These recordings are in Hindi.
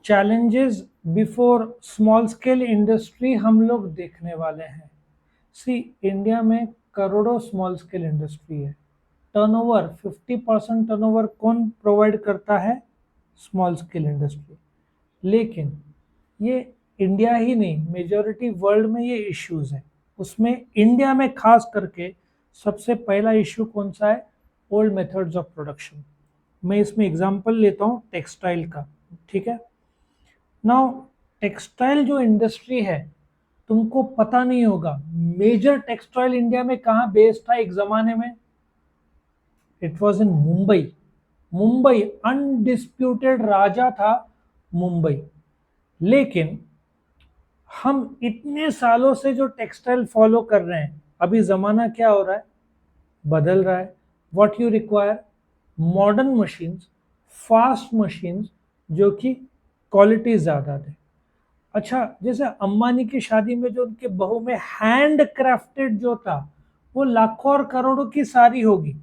Challenges before small scale industry हम लोग देखने वाले हैं। सी, इंडिया में करोड़ों स्मॉल स्केल इंडस्ट्री है। टर्नओवर 50% टर्नओवर कौन प्रोवाइड करता है? Small scale industry. लेकिन ये इंडिया ही नहीं, मेजॉरिटी वर्ल्ड में ये इश्यूज है। उसमें इंडिया में खास करके सबसे पहला इश्यू कौन सा है? Old methods of production. मैं इसमें एग्जांपल लेता हूँ टेक्सटाइल का। ठीक है। नाउ, टेक्सटाइल जो इंडस्ट्री है, तुमको पता नहीं होगा मेजर टेक्सटाइल इंडिया में कहाँ बेस्ड था एक जमाने में? It was in Mumbai. Mumbai undisputed राजा था, मुंबई। लेकिन हम इतने सालों से जो टेक्सटाइल फॉलो कर रहे हैं, अभी जमाना क्या हो रहा है? बदल रहा है। What you require? Modern machines, fast machines, जो कि क्वालिटी ज्यादा दे। अच्छा, जैसे अंबानी की शादी में जो उनके बहू में हैंड क्राफ्टेड जो था, वो लाखों और करोड़ों की साड़ी होगी।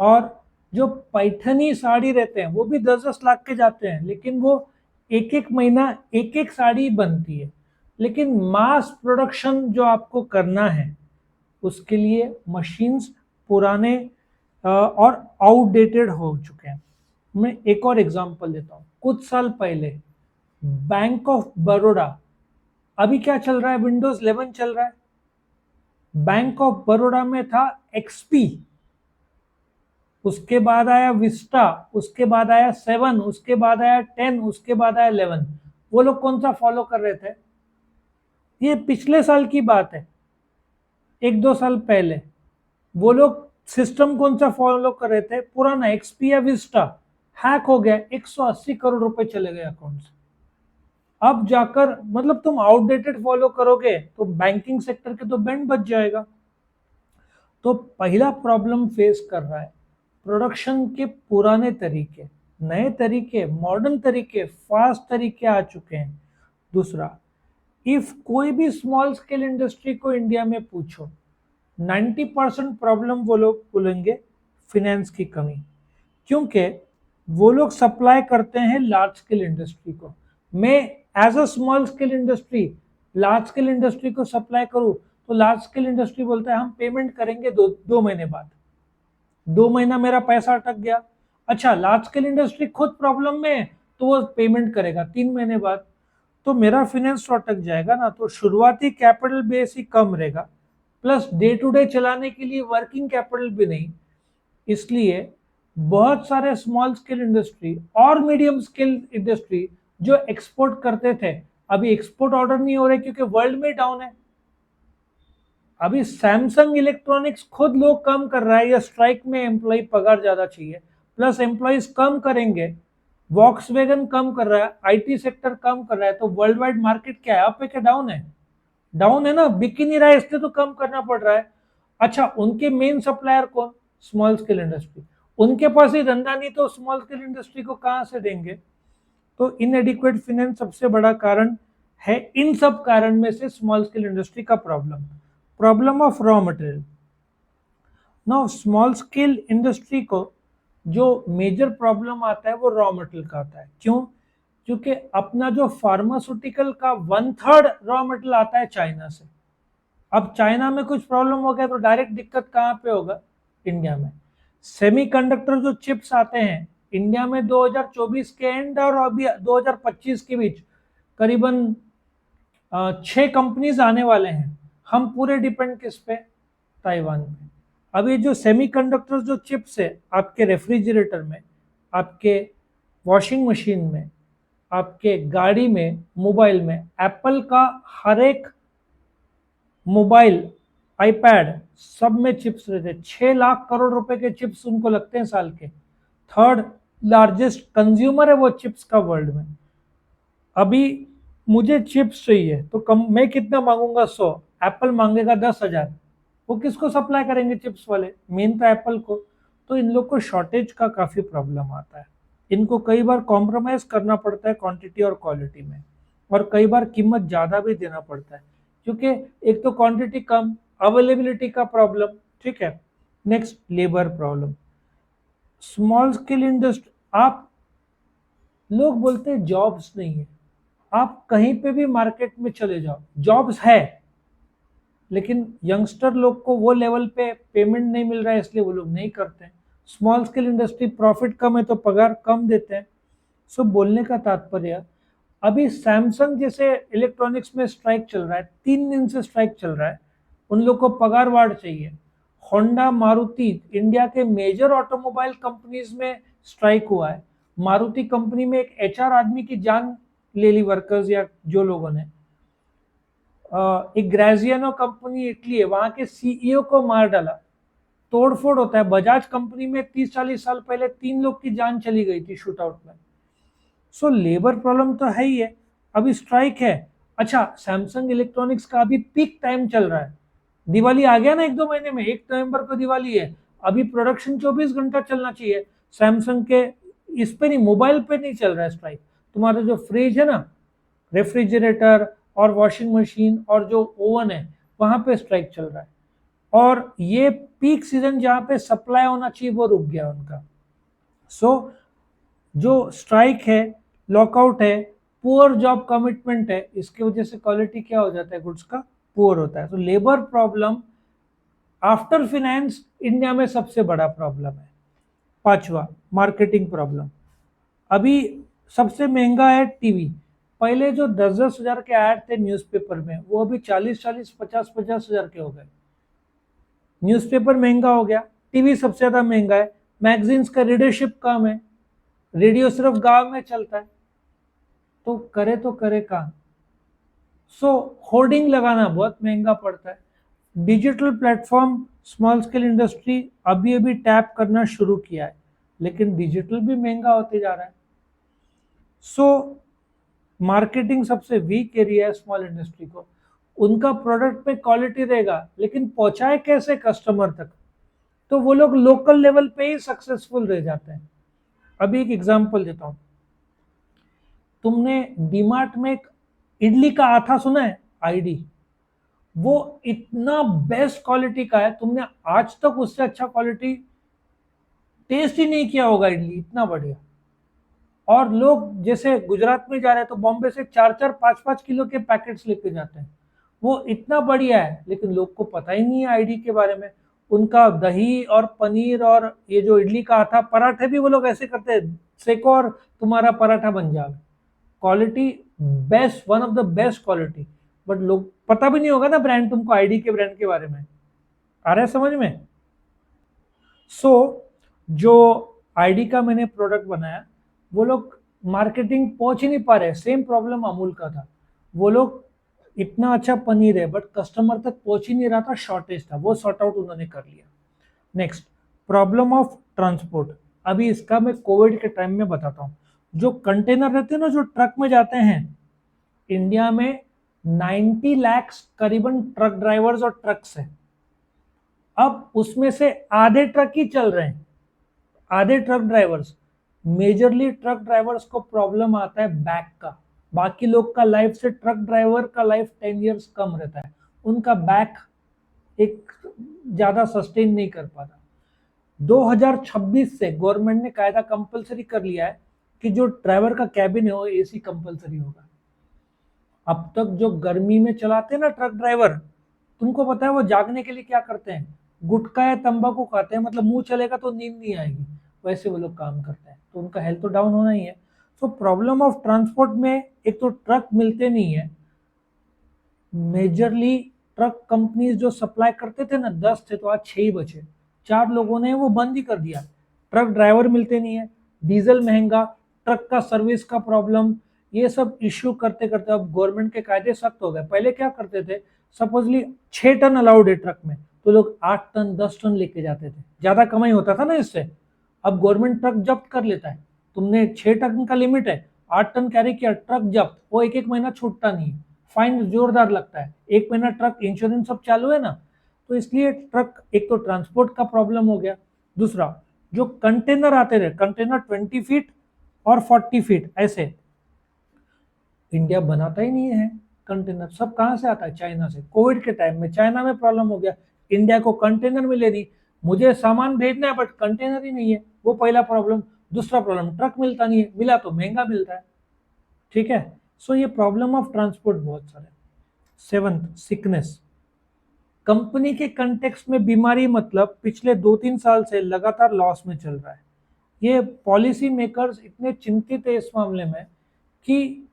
और जो पैठनी साड़ी रहते हैं वो भी 10-10 लाख के जाते हैं, लेकिन वो एक एक महीना एक एक साड़ी बनती है। लेकिन मास प्रोडक्शन जो आपको करना है, उसके लिए मशीन्स पुराने और आउटडेटेड हो चुके हैं। मैं एक और एग्जांपल देता हूँ। कुछ साल पहले बैंक ऑफ बड़ौदा, अभी क्या चल रहा है? विंडोज 11 चल रहा है। बैंक ऑफ बड़ौदा में था एक्सपी, उसके बाद आया विस्टा, उसके बाद आया 7, उसके बाद आया 10, उसके बाद आया 11। वो लोग कौन सा फॉलो कर रहे थे? ये पिछले साल की बात है, 1-2 साल पहले। वो लोग सिस्टम कौन सा फॉलो कर रहे थे? पुराना एक्सपी या विस्टा। हैक हो गया, 180 करोड़ रुपए चले गए अकाउंट से। अब जाकर मतलब तुम आउटडेटेड फॉलो करोगे तो बैंकिंग सेक्टर के तो बैंड बच जाएगा। तो पहला प्रॉब्लम फेस कर रहा है प्रोडक्शन के पुराने तरीके। नए तरीके, मॉडर्न तरीके, फास्ट तरीके आ चुके हैं। दूसरा, इफ कोई भी स्मॉल स्केल इंडस्ट्री को इंडिया में पूछो, 90% प्रॉब्लम वो लोग बोलेंगे फिनेंस की कमी। क्योंकि वो लोग सप्लाई करते हैं लार्ज स्केल इंडस्ट्री को। मैं as a small scale industry large scale industry को सप्लाई करूं, तो लार्ज स्केल इंडस्ट्री बोलता है हम पेमेंट करेंगे 2 महीने बाद। 2 महीना मेरा पैसा अटक गया। अच्छा, लार्ज स्केल इंडस्ट्री खुद प्रॉब्लम में है, तो वो पेमेंट करेगा 3 महीने बाद। तो मेरा फिनेंस तो अटक जाएगा ना। तो शुरुआती कैपिटल बेस ही कम रहेगा, प्लस डे टू डे चलाने के लिए वर्किंग कैपिटल भी नहीं। इसलिए बहुत सारे स्मॉल स्केल इंडस्ट्री और मीडियम स्केल इंडस्ट्री जो एक्सपोर्ट करते थे, अभी एक्सपोर्ट ऑर्डर नहीं हो रहे क्योंकि वर्ल्ड में डाउन है। अभी सैमसंग इलेक्ट्रॉनिक्स खुद लोग कम कर रहा है, या स्ट्राइक में एम्प्लॉय पगार ज्यादा चाहिए, प्लस एम्प्लॉयज कम करेंगे। वॉक्सवैगन कम कर रहा है, आईटी सेक्टर कम कर रहा है। तो वर्ल्ड वाइड मार्केट क्या है? अप है क्या डाउन है? डाउन है ना, बिक ही नहीं रहा है, इसलिए तो कम करना पड़ रहा है। अच्छा, उनके मेन सप्लायर कौन? Small scale industry. उनके पास ही धंधा नहीं तो स्मॉल स्केल इंडस्ट्री को कहां से देंगे? तो इनएडिक्वेट फाइनेंस सबसे बड़ा कारण है। इन सब कारण में से स्मॉल स्केल इंडस्ट्री का problem, problem of raw material. Now, small scale industry को जो मेजर प्रॉब्लम आता है वो रॉ मटेरियल का आता है। क्यों? क्योंकि अपना जो फार्मास्यूटिकल का 1/3 रॉ मटेरियल आता है चाइना से। अब चाइना में कुछ प्रॉब्लम हो गया तो डायरेक्ट दिक्कत कहाँ पे होगा? इंडिया में। सेमीकंडक्टर जो चिप्स आते हैं इंडिया में 2024 के एंड और अभी 2025 के बीच करीबन 6 कंपनीज आने वाले हैं। हम पूरे डिपेंड किस पे? ताइवान पे। अब ये जो सेमीकंडक्टर जो चिप्स है आपके रेफ्रिजरेटर में, आपके वॉशिंग मशीन में, आपके गाड़ी में, मोबाइल में, एप्पल का हर एक मोबाइल, आईपैड, सब में चिप्स रहते हैं। 6 लाख करोड़ रुपए के चिप्स उनको लगते हैं साल के। थर्ड लार्जेस्ट कंज्यूमर है वो चिप्स का वर्ल्ड में। अभी मुझे चिप्स चाहिए तो कम मैं कितना मांगूंगा? 100, एप्पल मांगेगा 10,000। वो किसको सप्लाई करेंगे? चिप्स वाले। मेन तो एप्पल को। तो इन लोग को शॉर्टेज का काफी प्रॉब्लम आता है। इनको कई बार कॉम्प्रोमाइज करना पड़ता है क्वांटिटी और क्वालिटी में, और कई बार कीमत ज्यादा भी देना पड़ता है, क्योंकि एक तो क्वांटिटी कम, अवेलेबिलिटी का प्रॉब्लम। ठीक है। Next, labour problem. Small scale industry, आप लोग बोलते हैं जॉब्स नहीं है। आप कहीं पे भी मार्केट में चले जाओ, जॉब्स है, लेकिन यंगस्टर लोग को वो लेवल पे पेमेंट नहीं मिल रहा है, इसलिए वो लोग नहीं करते हैं। स्मॉल स्केल इंडस्ट्री प्रॉफिट कम है तो पगार कम देते हैं। सो बोलने का तात्पर्य, अभी सैमसंग जैसे इलेक्ट्रॉनिक्स में स्ट्राइक चल रहा है, 3 दिन से स्ट्राइक चल रहा है, उन लोग को पगार वाढ चाहिए। होंडा, मारुति, इंडिया के मेजर ऑटोमोबाइल कंपनीज में स्ट्राइक हुआ है। मारुति कंपनी में एक एचआर आदमी की जान ले ली वर्कर्स या जो लोगों ने। एक ग्रेजियानो कंपनी इटली है, वहां के सीईओ को मार डाला। तोड़फोड़ होता है। बजाज कंपनी में 30-40 साल पहले 3 लोग की जान चली गई थी शूट आउट में। सो लेबर प्रॉब्लम तो है ही है, अभी स्ट्राइक है। अच्छा, सैमसंग इलेक्ट्रॉनिक्स का अभी पीक टाइम चल रहा है। दिवाली आ गया ना 1-2 महीने में, 1 नवंबर को दिवाली है। अभी प्रोडक्शन 24 घंटा चलना चाहिए। सैमसंग के इस पे नहीं, मोबाइल पे नहीं चल रहा है स्ट्राइक। तुम्हारा जो फ्रिज है ना, रेफ्रिजरेटर और वॉशिंग मशीन और जो ओवन है, वहां पे स्ट्राइक चल रहा है। और ये पीक सीजन जहां पे सप्लाई होना चाहिए वो रुक गया उनका। सो जो स्ट्राइक है, लॉकआउट है, पुअर जॉब कमिटमेंट है, इसकी वजह से क्वालिटी क्या हो जाता है गुड्स का, पुअर होता है। तो labour problem after finance India में सबसे बड़ा प्रॉब्लम है। पांचवा, मार्केटिंग प्रॉब्लम। अभी सबसे महंगा है टीवी। पहले जो 10-10 हजार के ऐड थे न्यूज़पेपर में, वो अभी 40-40, 50-50 हजार के हो गए। न्यूज़पेपर महंगा हो गया, टीवी सबसे ज्यादा महंगा है, मैगजीन्स का रीडरशिप कम है, रेडियो सिर्फ गांव में चलता है, तो करे कहाँ। सो होर्डिंग लगाना बहुत महंगा पड़ता है। Digital platform small scale industry अभी अभी टैप करना शुरू किया है, लेकिन डिजिटल भी महंगा होते जा रहा है। सो मार्केटिंग सबसे वीक एरिया है स्मॉल इंडस्ट्री को। उनका प्रोडक्ट पे क्वालिटी रहेगा, लेकिन पहुंचाए कैसे कस्टमर तक, तो वो लोग लोकल लेवल पे ही सक्सेसफुल रह जाते हैं। अभी एक एग्जांपल देता हूं। तुमने डीमार्ट में एक इडली का आथा सुना है, आईडी? वो इतना बेस्ट क्वालिटी का है, तुमने आज तक उससे अच्छा क्वालिटी टेस्ट ही नहीं किया होगा, इडली इतना बढ़िया। और लोग जैसे गुजरात में जा रहे हैं तो बॉम्बे से 4-4, 5-5 किलो के पैकेट्स लेके जाते हैं। वो इतना बढ़िया है, लेकिन लोग को पता ही नहीं है आईडी के बारे में। उनका दही और पनीर और ये जो इडली का आता, पराठे भी वो लोग ऐसे करते हैं, सेको और तुम्हारा पराठा बन जाए। Quality best, one of the best quality, but लोग पता भी नहीं होगा ना ब्रांड, तुमको आईडी के ब्रांड के बारे में। आ रहा है समझ में? सो जो आईडी का मैंने प्रोडक्ट बनाया, वो लोग मार्केटिंग पहुंच ही नहीं पा रहे। सेम प्रॉब्लम अमूल का था। वो लोग इतना अच्छा पनीर है बट कस्टमर तक पहुंच ही नहीं रहा था, शॉर्टेज था, वो सॉर्ट आउट उन्होंने कर लिया। Next, problem of transport. अभी इसका मैं कोविड के टाइम में बताता हूँ। जो कंटेनर रहते हैं ना, जो ट्रक में जाते हैं, इंडिया में 90 लाख करीबन ट्रक ड्राइवर्स और ट्रक्स हैं। अब उसमें से आधे ट्रक ही चल रहे हैं, आधे truck drivers. Majorly truck drivers को प्रॉब्लम आता है बैक का। बाकी लोग का लाइफ से ट्रक ड्राइवर का लाइफ 10 इयर्स कम रहता है, उनका बैक एक ज्यादा सस्टेन नहीं कर पाता। 2026 से गवर्नमेंट ने कायदा कंपलसरी कर लिया है कि जो ड्राइवर का कैबिन है वो एसी कंपलसरी होगा। अब तक जो गर्मी में चलाते हैं ना ट्रक ड्राइवर, तुमको पता है वो जागने के लिए क्या करते हैं? गुटखा या तंबाकू खाते हैं, मतलब मुंह चलेगा तो नींद नहीं आएगी, वैसे वो लोग काम करते हैं, तो उनका हेल्थ तो डाउन होना ही है। सो प्रॉब्लम ऑफ ट्रांसपोर्ट में, एक तो ट्रक मिलते नहीं है। मेजरली ट्रक कंपनीज जो सप्लाई करते थे ना, 10 थे तो आज 6 ही बचे। 4 लोगों ने वो बंद ही कर दिया। ट्रक ड्राइवर मिलते नहीं है, डीजल महंगा, ट्रक का सर्विस का प्रॉब्लम, ये सब इश्यू करते करते अब गवर्नमेंट के कायदे सख्त हो गए। पहले क्या करते थे, सपोजली 6 टन अलाउड है ट्रक में, तो लोग 8 टन 10 टन लेके जाते थे, ज्यादा कमाई होता था ना इससे। अब गवर्नमेंट ट्रक जब्त कर लेता है। तुमने 6 टन का लिमिट है, 8 टन कैरी किया, ट्रक जब्त, वो एक एक महीना छूटता नहीं, फाइन जोरदार लगता है, 1 महीना ट्रक इंश्योरेंस सब चालू है ना। तो इसलिए ट्रक, एक तो ट्रांसपोर्ट का प्रॉब्लम हो गया। दूसरा, जो कंटेनर आते थे, कंटेनर 20 फीट और 40 फीट ऐसे, इंडिया बनाता ही नहीं है कंटेनर। सब कहाँ से आता है? चाइना से। कोविड के टाइम में चाइना में प्रॉब्लम हो गया, इंडिया को कंटेनर मिले नहीं। मुझे सामान भेजना है बट कंटेनर ही नहीं है, वो पहला प्रॉब्लम। दूसरा प्रॉब्लम, ट्रक मिलता नहीं है, मिला तो महंगा मिलता है, ठीक है। सो ये प्रॉब्लम ऑफ ट्रांसपोर्ट बहुत सारे। Seventh, sickness. कंपनी के कंटेक्स्ट में बीमारी मतलब पिछले 2-3 साल से लगातार लॉस में चल रहा है। ये पॉलिसी मेकर्स इतने चिंतित है इस मामले में कि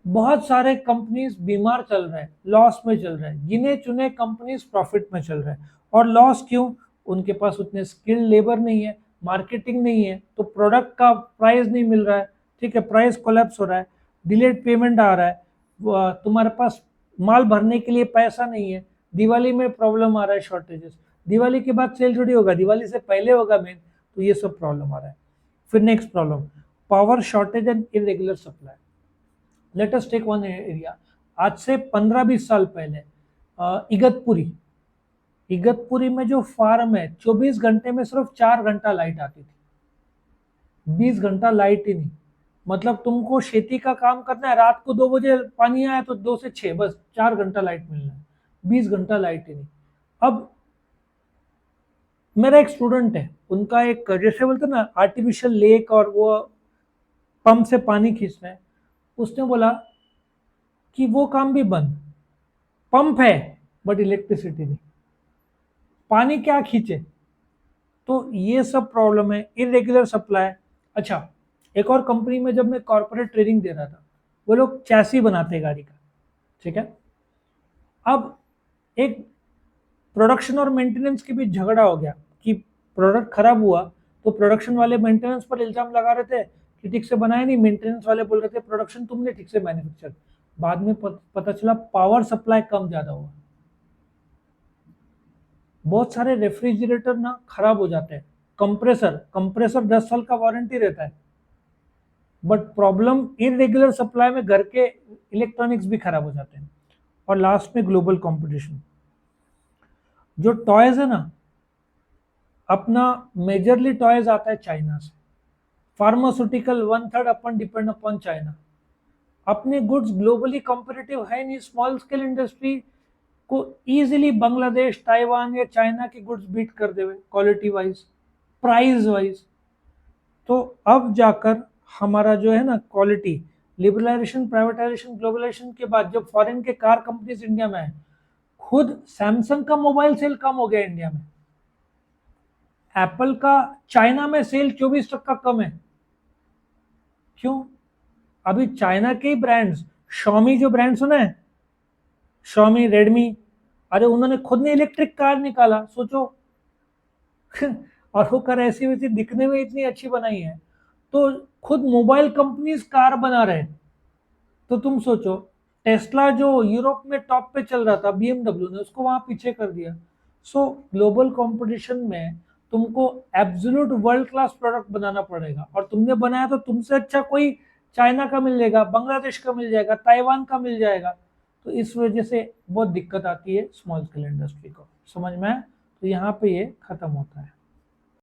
बहुत सारे कंपनीज बीमार चल रहे हैं, लॉस में चल रहे हैं, गिने चुने कंपनीज प्रॉफिट में चल रहे हैं। और लॉस क्यों? उनके पास उतने स्किल्ड लेबर नहीं है, मार्केटिंग नहीं है, तो प्रोडक्ट का प्राइस नहीं मिल रहा है, ठीक है, प्राइस कोलैप्स हो रहा है, डिलेड पेमेंट आ रहा है, तुम्हारे पास माल भरने के लिए पैसा नहीं है, दिवाली में प्रॉब्लम आ रहा है, शॉर्टेजेस, दिवाली के बाद सेल थोड़ी होगा, दिवाली से पहले होगा मेन, तो ये सब प्रॉब्लम आ रहा है। फिर next problem, power shortage and irregular supply. Let us take one area. आज से 15-20 साल पहले इगतपुरी में जो फार्म है, 24 घंटे में सिर्फ 4 घंटा लाइट आती थी, 20 घंटा लाइट ही नहीं। मतलब तुमको खेती का काम करना है, रात को 2 बजे पानी आया तो 2 से 6, बस 4 घंटा लाइट मिलना है, 20 घंटा लाइट ही नहीं। अब मेरा एक स्टूडेंट है, उनका एक जैसे बोलते ना आर्टिफिशियल लेक और वो पंप से पानी खींचना है, उसने बोला कि वो काम भी बंद, पंप है बट इलेक्ट्रिसिटी नहीं, पानी क्या खींचे। तो ये सब प्रॉब्लम है, इरेगुलर सप्लाई। अच्छा, एक और कंपनी में जब मैं कॉर्पोरेट ट्रेनिंग दे रहा था, वो लोग चैसी बनाते हैं गाड़ी का, ठीक है। अब एक प्रोडक्शन और मेंटेनेंस के बीच झगड़ा हो गया कि प्रोडक्ट खराब हुआ तो प्रोडक्शन वाले मेंटेनेंस पर इल्जाम लगा रहे थे कि ठीक से बनाया नहीं, मेंटेनेंस वाले बोल रहे थे प्रोडक्शन तुमने ठीक से मैन्युफैक्चर। बाद में पता चला पावर सप्लाई कम ज्यादा हुआ। बहुत सारे रेफ्रिजरेटर ना खराब हो जाते हैं, कंप्रेसर 10 साल का वारंटी रहता है, बट प्रॉब्लम इरेगुलर सप्लाई में घर के इलेक्ट्रॉनिक्स भी खराब हो जाते हैं। और लास्ट में ग्लोबल कंपटीशन। जो टॉयज है ना, अपना मेजरली टॉयज आता है चाइना से, फार्मास्यूटिकल 1/3 अपन डिपेंड अपॉन चाइना। अपने गुड्स ग्लोबली कॉम्पिटिटिव है नहीं, स्मॉल स्केल इंडस्ट्री को इजीली बांग्लादेश, ताइवान या चाइना के गुड्स बीट कर देवे क्वालिटी वाइज, प्राइस वाइज। तो अब जाकर हमारा जो है ना क्वालिटी, लिबरलाइजेशन, प्राइवेटाइजेशन, ग्लोबलाइजेशन के बाद जब फॉरेन के कार कंपनीज इंडिया में आए, खुद सैमसंग का मोबाइल सेल कम हो गया इंडिया में, एप्पल का चाइना में सेल 24% कम है। क्यों? अभी चाइना के ब्रांड्स, शॉमी जो ब्रांड सुना है, शॉमी, रेडमी, अरे उन्होंने खुद ने इलेक्ट्रिक कार निकाला, सोचो। और वो कार ऐसी वैसी दिखने में इतनी अच्छी बनाई है, तो खुद मोबाइल कंपनीज कार बना रहे हैं। तो तुम सोचो, टेस्ला जो यूरोप में टॉप पे चल रहा था, बीएमडब्ल्यू ने उसको वहां पीछे कर दिया। सो ग्लोबल कंपटीशन में तुमको एब्सोल्यूट वर्ल्ड क्लास प्रोडक्ट बनाना पड़ेगा, और तुमने बनाया तो तुमसे अच्छा कोई चाइना का मिल जाएगा, बांग्लादेश का मिल जाएगा, ताइवान का मिल जाएगा। तो इस वजह से बहुत दिक्कत आती है स्मॉल स्केल इंडस्ट्री को, समझ में आया? तो यहाँ पे ये खत्म होता है।